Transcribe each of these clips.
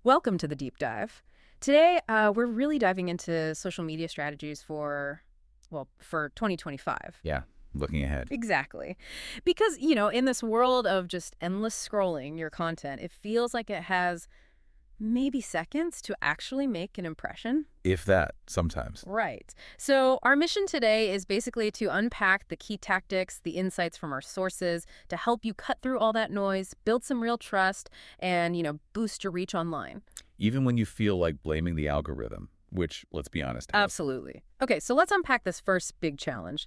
Welcome to the deep dive. Today, we're really diving into social media strategies for 2025. Yeah, looking ahead. Exactly. Because, in this world of just endless scrolling your content, it feels like it has maybe seconds to actually make an impression. If that, sometimes. Right. So, our mission today is basically to unpack the key tactics, the insights from our sources to help you cut through all that noise, build some real trust, and, boost your reach online. Even when you feel like blaming the algorithm, which, let's be honest, has. Absolutely. Okay, so let's unpack this first big challenge.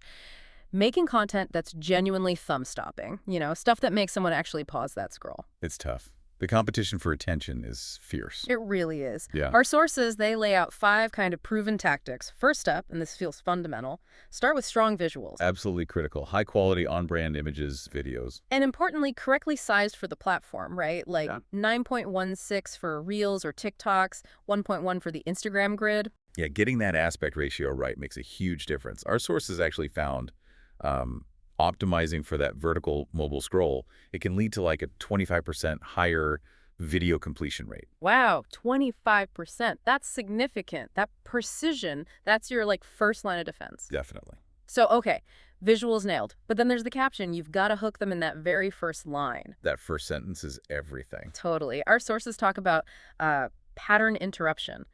Making content that's genuinely thumb-stopping, stuff that makes someone actually pause that scroll. It's tough. The competition for attention is fierce. It really is. Yeah, Our sources, they lay out 5 kind of proven tactics. First up, and this feels fundamental, start with strong visuals. absolutely critical. High quality, on-brand images, videos. And importantly, correctly sized for the platform, right? Like Yeah. 9.16 for Reels or TikToks, 1.1 for the Instagram grid. Yeah, getting that aspect ratio right makes a huge difference. Our sources actually found optimizing for that vertical mobile scroll, it can lead to like a 25% higher video completion rate. Wow, 25%. That's significant. That precision, that's your first line of defense. Definitely. So, okay, visuals nailed. But then there's the caption. You've got to hook them in that very first line. That first sentence is everything. Totally. Our sources talk about pattern interruption,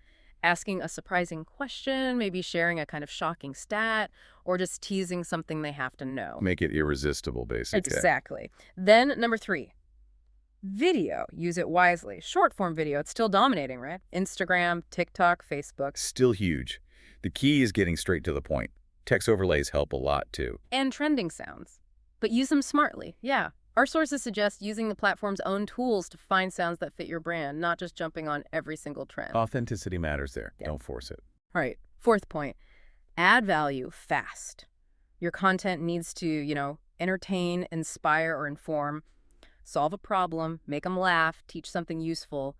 asking a surprising question, maybe sharing a kind of shocking stat, or just teasing something they have to know. Make it irresistible, basically. Exactly. Then number 3, video. Use it wisely. Short form video, it's still dominating, right? Instagram, TikTok, Facebook. Still huge. The key is getting straight to the point. Text overlays help a lot, too. And trending sounds. But use them smartly. Yeah. Our sources suggest using the platform's own tools to find sounds that fit your brand, not just jumping on every single trend. Authenticity matters there. Yeah. Don't force it. All right. 4th point, add value fast. Your content needs to, entertain, inspire, or inform, solve a problem, make them laugh, teach something useful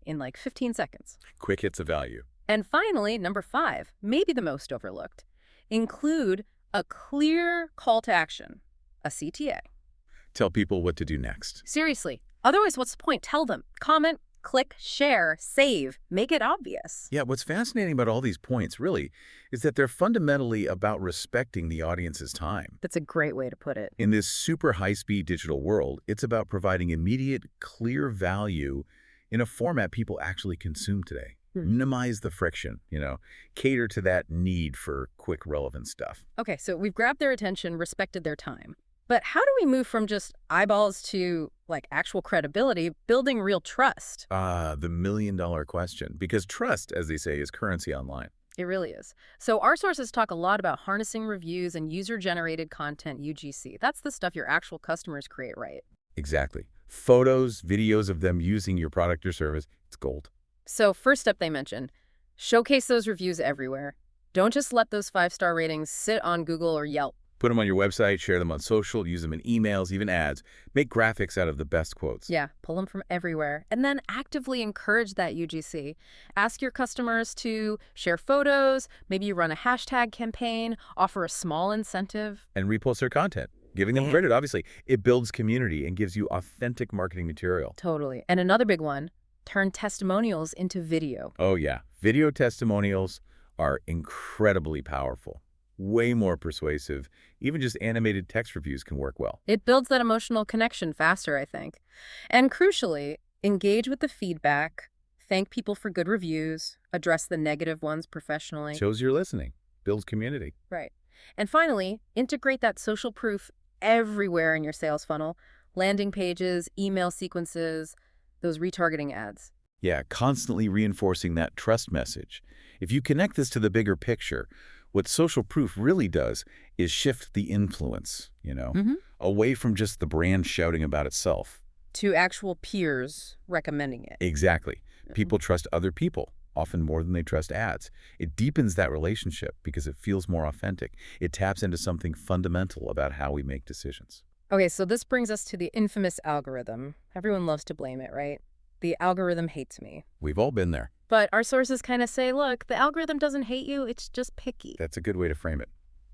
in like 15 seconds. Quick hits of value. And finally, number 5, maybe the most overlooked, include a clear call to action, a CTA. Tell people what to do next. Seriously. Otherwise, what's the point? Tell them. Comment, click, share, save. Make it obvious. Yeah, what's fascinating about all these points, really, is that they're fundamentally about respecting the audience's time. That's a great way to put it. In this super high-speed digital world, it's about providing immediate, clear value in a format people actually consume today. Minimize the friction, cater to that need for quick, relevant stuff. Okay, so we've grabbed their attention, respected their time. But how do we move from just eyeballs to actual credibility, building real trust? The million-dollar question. Because trust, as they say, is currency online. It really is. So our sources talk a lot about harnessing reviews and user-generated content, UGC. That's the stuff your actual customers create, right? Exactly. Photos, videos of them using your product or service, it's gold. So first up they mentioned, showcase those reviews everywhere. Don't just let those 5-star ratings sit on Google or Yelp. Put them on your website, share them on social, use them in emails, even ads. Make graphics out of the best quotes. Yeah, pull them from everywhere. And then actively encourage that UGC. Ask your customers to share photos, maybe you run a hashtag campaign, offer a small incentive. And repost their content. Giving them credit, obviously. It builds community and gives you authentic marketing material. Totally. And another big one, turn testimonials into video. Oh, yeah. Video testimonials are incredibly powerful. Way more persuasive. Even just animated text reviews can work well. It builds that emotional connection faster, I think. And crucially, engage with the feedback, thank people for good reviews, address the negative ones professionally. Shows you're listening. Builds community. Right. And finally, integrate that social proof everywhere in your sales funnel. Landing pages, email sequences, those retargeting ads. Yeah, constantly reinforcing that trust message. If you connect this to the bigger picture, what social proof really does is shift the influence, away from just the brand shouting about itself. To actual peers recommending it. Exactly. People trust other people, often more than they trust ads. It deepens that relationship because it feels more authentic. It taps into something fundamental about how we make decisions. Okay, so this brings us to the infamous algorithm. Everyone loves to blame it, right? The algorithm hates me. We've all been there. But our sources kind of say, look, the algorithm doesn't hate you, it's just picky. That's a good way to frame it.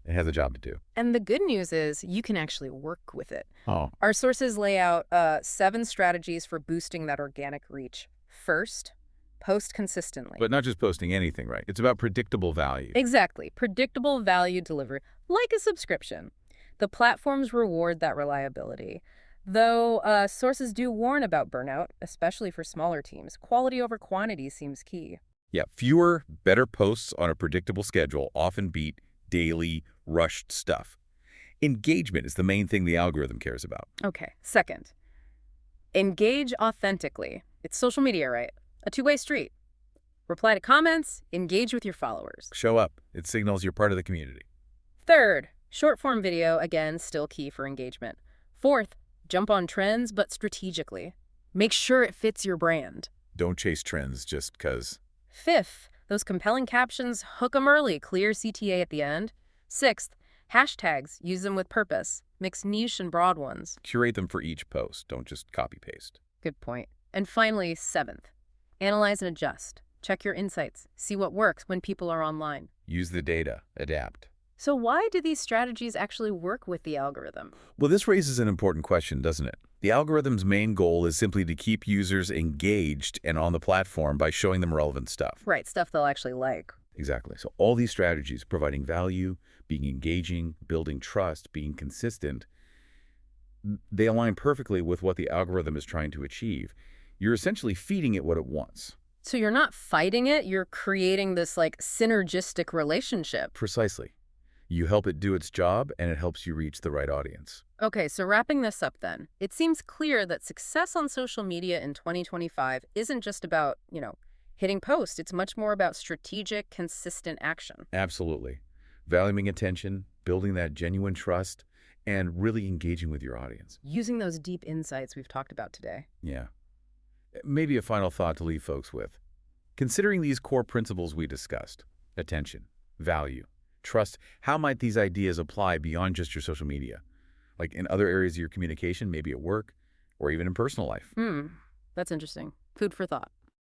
It has a job to do. And the good news is you can actually work with it. Oh, Our sources lay out 7 strategies for boosting that organic reach. First, Post consistently. But not just posting anything, right? It's about predictable value. Exactly. Predictable value delivery, like a subscription. The platforms reward that reliability. Though sources do warn about burnout, especially for smaller teams, quality over quantity seems key. Yeah, fewer, better posts on a predictable schedule often beat daily, rushed stuff. Engagement is the main thing the algorithm cares about. Okay. Second, engage authentically. It's social media, right? A two-way street. Reply to comments, engage with your followers. Show up. It signals you're part of the community. Third, short-form video, again, still key for engagement. Fourth, jump on trends, but strategically. Make sure it fits your brand. Don't chase trends just because. Fifth, those compelling captions, hook 'em early, clear CTA at the end. Sixth, hashtags, use them with purpose. Mix niche and broad ones. Curate them for each post. Don't just copy-paste. Good point. And finally, seventh, analyze and adjust. Check your insights. See what works when people are online. Use the data. Adapt. So why do these strategies actually work with the algorithm? Well, this raises an important question, doesn't it? The algorithm's main goal is simply to keep users engaged and on the platform by showing them relevant stuff. Right, stuff they'll actually like. Exactly. So all these strategies, providing value, being engaging, building trust, being consistent, they align perfectly with what the algorithm is trying to achieve. You're essentially feeding it what it wants. So you're not fighting it, you're creating this like synergistic relationship. Precisely. You help it do its job, and it helps you reach the right audience. Okay, so wrapping this up then, it seems clear that success on social media in 2025 isn't just about, hitting post. It's much more about strategic, consistent action. Absolutely. Valuing attention, building that genuine trust, and really engaging with your audience. Using those deep insights we've talked about today. Yeah. Maybe a final thought to leave folks with. Considering these core principles we discussed, attention, value, trust, how might these ideas apply beyond just your social media? Like in other areas of your communication, maybe at work, or even in personal life? That's interesting. Food for thought.